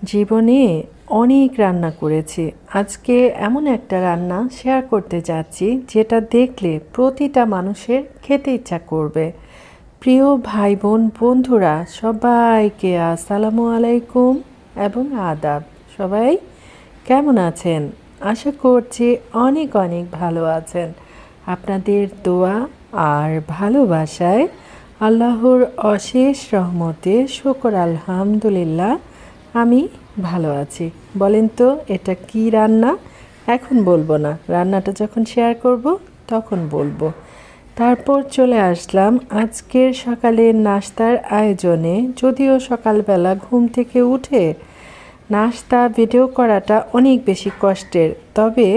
জীবনে অনেক রান্না করেছি। আজকে এমন একটা রান্না শেয়ার করতে যাচ্ছি যেটা দেখলে প্রতিটা মানুষের খেতে ইচ্ছা করবে। প্রিয় ভাই বোন বন্ধুরা সবাইকে আসসালামু আলাইকুম এবং আদাব। সবাই কেমন আছেন? আশা করছি অনেক অনেক ভালো আছেন। আপনাদের দোয়া আর ভালোবাসায় আল্লাহর অশেষ রহমতে শুকর আলহামদুলিল্লাহ আমি ভালো আছি। বলেন তো এটা কি রান্না? এখন বলবো না, রান্নাটা যখন শেয়ার করব তখন বলবো। তারপর চলে আসলাম আজকের সকালের নাস্তার আয়োজনে। যদিও সকালবেলা ঘুম থেকে উঠে নাস্তা ভিডিও করাটা অনেক বেশি কষ্টের, তবে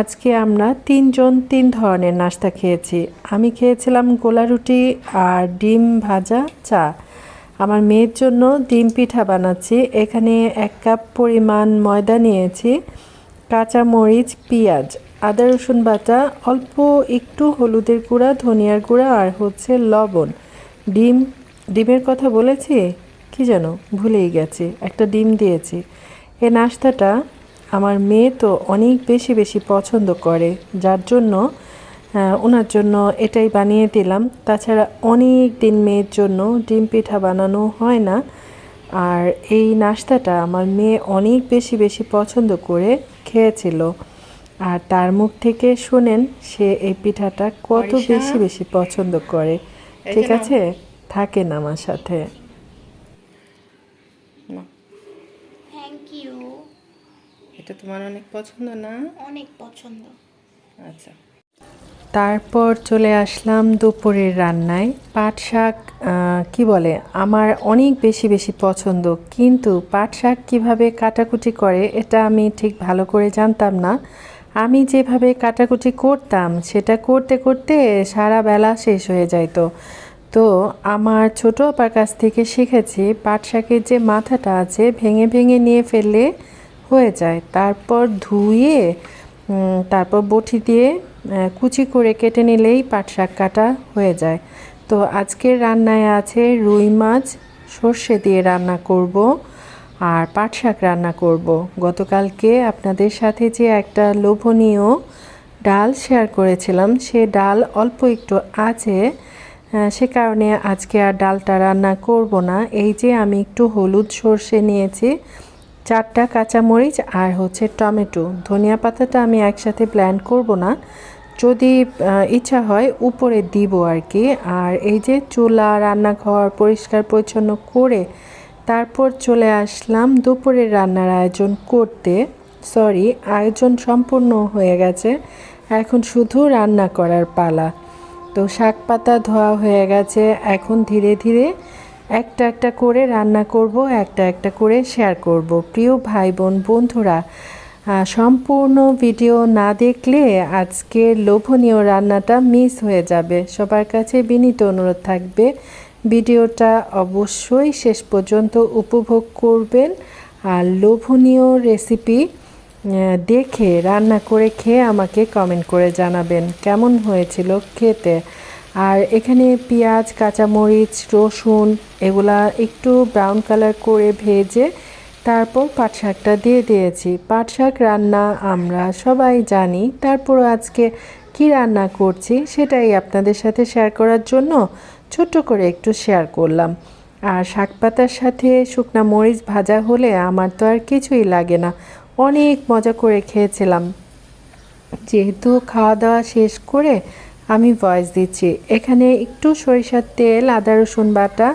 আজকে আমরা তিনজন তিন ধরনের নাস্তা খেয়েছি। আমি খেয়েছিলাম গোলা রুটি আর ডিম ভাজা চা। আমার মেয়ের জন্য ডিম পিঠা বানাচ্ছি। এখানে 1 কাপ পরিমাণ ময়দা নিয়েছি, কাঁচা মরিচ, পেঁয়াজ, আদা রসুন বাটা, অল্প একটু হলুদের গুঁড়া, ধনিয়ার গুঁড়া আর হচ্ছে লবণ। ডিমের কথা বলেছি কি যেন ভুলেই গেছি, একটা ডিম দিয়েছি। এই নাস্তাটা আমার মেয়ে তো অনেক বেশি বেশি পছন্দ করে, যার জন্য ওনার জন্য এটাই বানিয়ে দিলাম। তাছাড়া অনেক দিন মেয়ের জন্য ডিম পিঠা বানানো হয় না, আর এই নাস্তাটা আমার মেয়ে অনেক বেশি বেশি পছন্দ করে খেয়েছিল। আর তার মুখ থেকে শুনেন সে এই পিঠাটা কত বেশি বেশি পছন্দ করে। ঠিক আছে, থাকেন আমার সাথে। Thank you. এটা তোমার অনেক পছন্দ না? অনেক পছন্দ। আচ্ছা, তারপর চলে আসলাম দুপুরের রান্নায়। পাট শাক কি বলে, আমার অনেক বেশি বেশি পছন্দ, কিন্তু পাট শাক কীভাবে কাটাকুটি করে এটা আমি ঠিক ভালো করে জানতাম না। আমি যেভাবে কাটাকুটি করতাম সেটা করতে করতে সারা বেলা শেষ হয়ে যাইত। তো আমার ছোটো আপার কাছ থেকে শিখেছি পাট শাকের যে মাথাটা আছে ভেঙে ভেঙে নিয়ে ফেললে হয়ে যায়। তারপর ধুয়ে তারপর বটি দিয়ে কুচি করে কেটে নিলেই পাট শাক কাটা হয়ে যায়। তো আজকের রান্নায় আছে রুই মাছ সর্ষে দিয়ে রান্না করব আর পাট শাক রান্না করব। গতকালকে আপনাদের সাথে যে একটা লোভনীয় ডাল শেয়ার করেছিলাম, সে ডাল অল্প একটু আছে, সে কারণে আজকে আর ডালটা রান্না করব না। এই যে আমি একটু হলুদ সর্ষে নিয়েছি, 4টা কাঁচামরিচ আর হচ্ছে টমেটো, ধনিয়া পাতাটা আমি একসাথে ব্লেন্ড করব না, যদি ইচ্ছা হয় উপরে দিব আর কি। আর এই যে চুলা রান্নাঘর পরিষ্কার পরিচ্ছন্ন করে তারপর চলে আসলাম দুপুরের রান্নার আয়োজন করতে। সরি, আয়োজন সম্পূর্ণ হয়ে গেছে, এখন শুধু রান্না করার পালা। তো শাক পাতা ধোয়া হয়ে গেছে, এখন ধীরে ধীরে একটা একটা করে রান্না করব, একটা একটা করে শেয়ার করব। প্রিয় ভাই বোন বন্ধুরা, সম্পূর্ণ ভিডিও না দেখলে আজকের লোভনীয় রান্নাটা মিস হয়ে যাবে। সবার কাছে বিনীত অনুরোধ থাকবে ভিডিওটা অবশ্যই শেষ পর্যন্ত উপভোগ করবেন, আর লোভনীয় রেসিপি দেখে রান্না করে খেয়ে আমাকে কমেন্ট করে জানাবেন কেমন হয়েছিল খেতে। আর এখানে পেঁয়াজ, কাঁচামরিচ, রসুন এগুলা একটু ব্রাউন কালার করে ভেজে তারপর পাট শাকটা দিয়ে দিয়েছি। পাট শাক রান্না আমরা সবাই জানি, তারপরও আজকে কি রান্না করছি সেটাই আপনাদের সাথে শেয়ার করার জন্য ছোট্ট করে একটু শেয়ার করলাম। আর শাক পাতার সাথে শুকনা মরিচ ভাজা হলে আমার তো আর কিছুই লাগে না। অনেক মজা করে খেয়েছিলাম। যেহেতু খাওয়া দাওয়া শেষ করে আমি ভয়েস দিচ্ছি, এখানে একটু সরিষার তেল, আদা রসুন বাটা,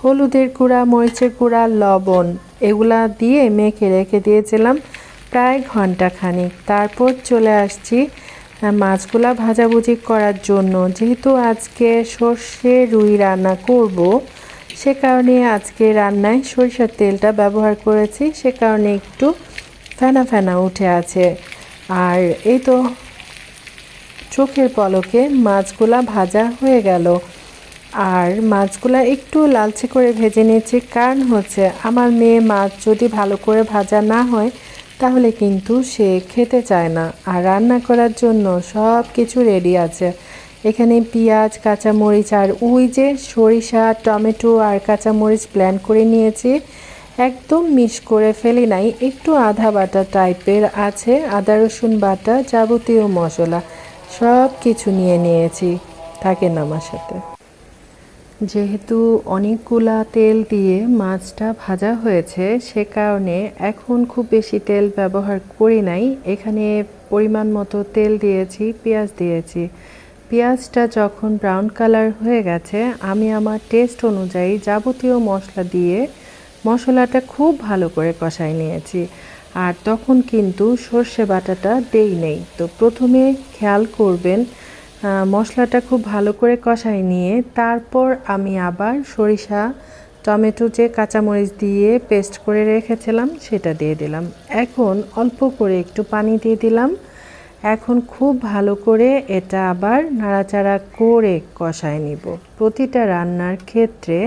হলুদের গুঁড়া, মরিচের গুঁড়া, লবণ এগুলা দিয়ে মেখে রেখে দিয়েছিলাম প্রায় ঘন্টাখানিক। তারপর চলে আসছি মাছগুলা ভাজাভুজি করার জন্য। যেহেতু আজকে সর্ষে রুই রান্না করব, সে কারণে আজকে রান্নায় সরিষার তেলটা ব্যবহার করেছি, সে কারণে একটু ফেনা ফেনা উঠে আছে। আর এই তো চোখের পলকে মাছগুলা ভাজা হয়ে গেল। আর মাছগুলা একটু লালচে করে ভেজে নিয়েছি, কারণ হচ্ছে আমার মেয়ে মাছ যদি ভালো করে ভাজা না হয় তাহলে কিন্তু সে খেতে চায় না। আর রান্না করার জন্য সব কিছু রেডি আছে। এখানে পেঁয়াজ, কাঁচামরিচ আর ওই যে সরিষা, টমেটো আর কাঁচামরিচ ব্লেন্ড করে নিয়েছি, একদম মিশ করে ফেলি নাই, একটু আধা বাটা টাইপের আছে। আদা রসুন বাটা, যাবতীয় মশলা সব কিছু নিয়ে নিয়েছি। থাকেন আমার সাথে। যেহেতু অনেকগুলা তেল দিয়ে মাছটা ভাজা হয়েছে, সে কারণে এখন খুব বেশি তেল ব্যবহার করি নাই। এখানে পরিমাণ মতো তেল দিয়েছি, পেঁয়াজ দিয়েছি। পেঁয়াজটা যখন ব্রাউন কালার হয়ে গেছে, আমি আমার টেস্ট অনুযায়ী যাবতীয় মশলা দিয়ে মশলাটা খুব ভালো করে কষাই নিয়েছি। আর তখন কিন্তু সর্ষে বাটাটা দেই নেই। তো প্রথমে খেয়াল করবেন মশলাটা খুব ভালো করে কষাই নিয়ে তারপর আমি আবার সরিষা, টমেটো যে কাঁচামরিচ দিয়ে পেস্ট করে রেখেছিলাম সেটা দিয়ে দিলাম। এখন অল্প করে একটু পানি দিয়ে দিলাম। এখন খুব ভালো করে এটা আবার নাড়াচাড়া করে কষায় নিব। প্রতিটা রান্নার ক্ষেত্রে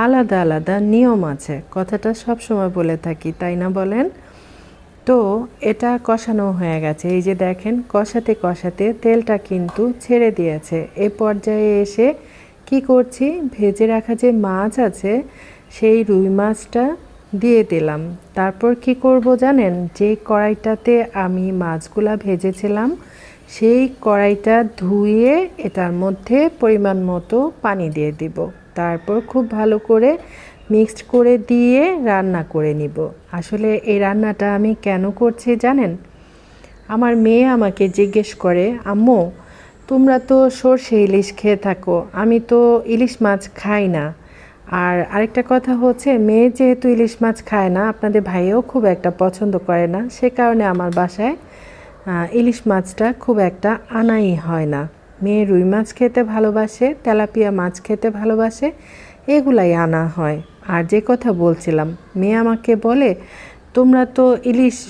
আলাদা আলাদা নিয়ম আছে, কথাটা সব সময় বলে থাকি, তাই না বলেন? তো এটা কষানো হয়ে গেছে। এই যে দেখেন, কষাতে কষাতে তেলটা কিন্তু ছেড়ে দিয়েছে। এ পর্যায়ে এসে কি করছি, ভেজে রাখা যে মাছ আছে সেই রুই মাছটা দিয়ে দিলাম। তারপর কি করব জানেন, যে কড়াইটাতে আমি মাছগুলা ভেজেছিলাম সেই কড়াইটা ধুয়ে এটার মধ্যে পরিমাণ মতো পানি দিয়ে দিব। তারপর খুব ভালো করে মিক্সড করে দিয়ে রান্না করে নিব। আসলে এই রান্নাটা আমি কেন করছি জানেন? আমার মেয়ে আমাকে জিজ্ঞেস করে, আম্মু তোমরা তো সর্ষে ইলিশ খেয়ে থাকো, আমি তো ইলিশ মাছ খাই না। আর আরেকটা কথা হচ্ছে, মেয়ে যেহেতু ইলিশ মাছ খায় না, আপনাদের ভাইও খুব একটা পছন্দ করে না, সে কারণে আমার বাসায় ইলিশ মাছটা খুব একটা আনাই হয় না। মেয়ে রুই মাছ খেতে ভালোবাসে, তেলাপিয়া মাছ খেতে ভালোবাসে, এগুলাই আনা হয়। আর যে কথা বলছিলাম, মেয়ে আমাকে বলে তোমরা তো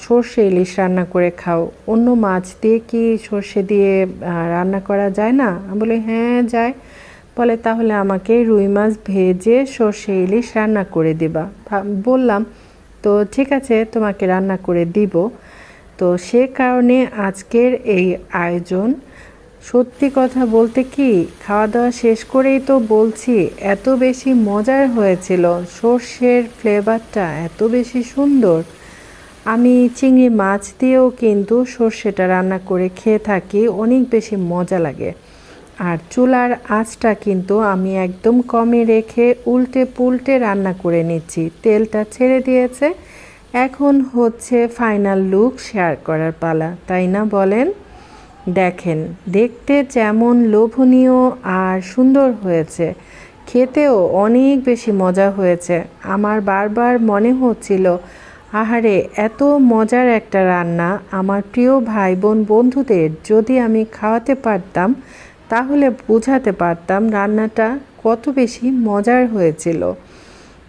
সর্ষে ইলিশ রান্না করে খাও, অন্য মাছ দিয়ে কি সর্ষে দিয়ে রান্না করা যায় না? আমি বলি হ্যাঁ যায়। বলে তাহলে আমাকে রুই মাছ ভেজে সর্ষে ইলিশ রান্না করে দিবা। বললাম তো ঠিক আছে, তোমাকে রান্না করে দিব। তো সে কারণে আজকের এই আয়োজন। সত্যি কথা বলতে কি, খাওয়া দাওয়া শেষ করেই তো বলছি এত বেশি মজার হয়েছিল, সর্ষের ফ্লেভারটা এত বেশি সুন্দর। আমি চিংড়ি মাছ দিয়েও কিন্তু সর্ষেটা রান্না করে খেয়ে থাকি, অনেক বেশি মজা লাগে। আর চুলার আঁচটা কিন্তু আমি একদম কমে রেখে উল্টে পুল্টে রান্না করে নিচ্ছি। তেলটা ছেড়ে দিয়েছে, এখন হচ্ছে ফাইনাল লুক শেয়ার করার পালা, তাই না বলেন? দেখেন, দেখতে যেমন লোভনীয় আর সুন্দর হয়েছে, খেতেও অনেক বেশি মজা হয়েছে। আমার বারবার মনে হচ্ছিল, আহারে এত মজার একটা রান্না আমার প্রিয় ভাই বোন বন্ধুদের যদি আমি খাওয়াতে পারতাম তাহলে বোঝাতে পারতাম রান্নাটা কত বেশি মজার হয়েছিল।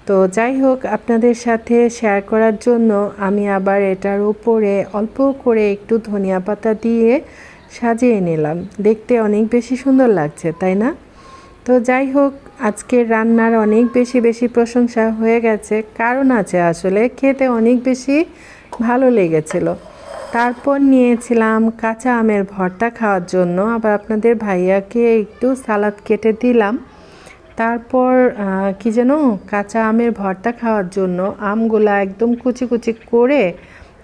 তো যাই হোক, আপনাদের সাথে শেয়ার করার জন্য আমি আবার এটার উপরে অল্প করে একটু ধনিয়া পাতা দিয়ে সাজিয়ে নিলাম। দেখতে অনেক বেশি সুন্দর লাগছে, তাই না? তো যাই হোক, আজকের রান্নার অনেক বেশি প্রশংসা হয়ে গেছে, কারণ আছে আসলে খেতে অনেক বেশি ভালো লেগেছিল। তারপর নিয়েছিলাম কাঁচা আমের ভর্তা খাওয়ার জন্য, আবার আপনাদের ভাইয়াকে একটু সালাদ কেটে দিলাম। তারপর কি যেন কাঁচা আমের ভর্তা খাওয়ার জন্য আমগুলা একদম কুচি কুচি করে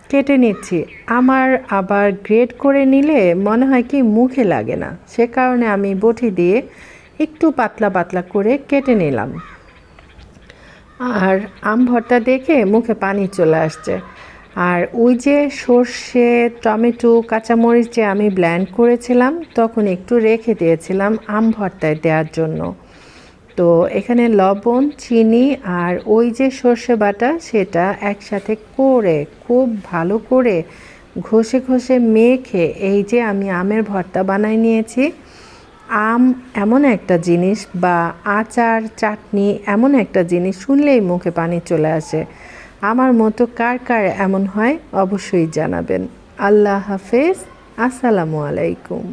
কেটে নিচ্ছি। আমার আবার গ্রেড করে নিলে মনে হয় কি মুখে লাগে না, সে কারণে আমি বটি দিয়ে একটু পাতলা পাতলা করে কেটে নিলাম। আর আম ভর্তা দেখে মুখে পানি চলে আসছে। আর ওই যে সর্ষে, টমেটো, কাঁচামরিচ যে আমি ব্লেন্ড করেছিলাম তখন একটু রেখে দিয়েছিলাম আম ভর্তায় দেওয়ার জন্য। তো এখানে লবণ, চিনি আর ওই যে সর্ষে বাটা সেটা একসাথে করে খুব ভালো করে ঘষে ঘষে মেখে এই যে আমি আমের ভর্তা বানাই নিয়েছি। আম এমন একটা জিনিস, বা আচার, চাটনি এমন একটা জিনিস, শুনলেই মুখে পানি চলে আসে। আমার মতো কার কার এমন হয় অবশ্যই জানাবেন। আল্লাহ হাফেজ, আসসালামু আলাইকুম।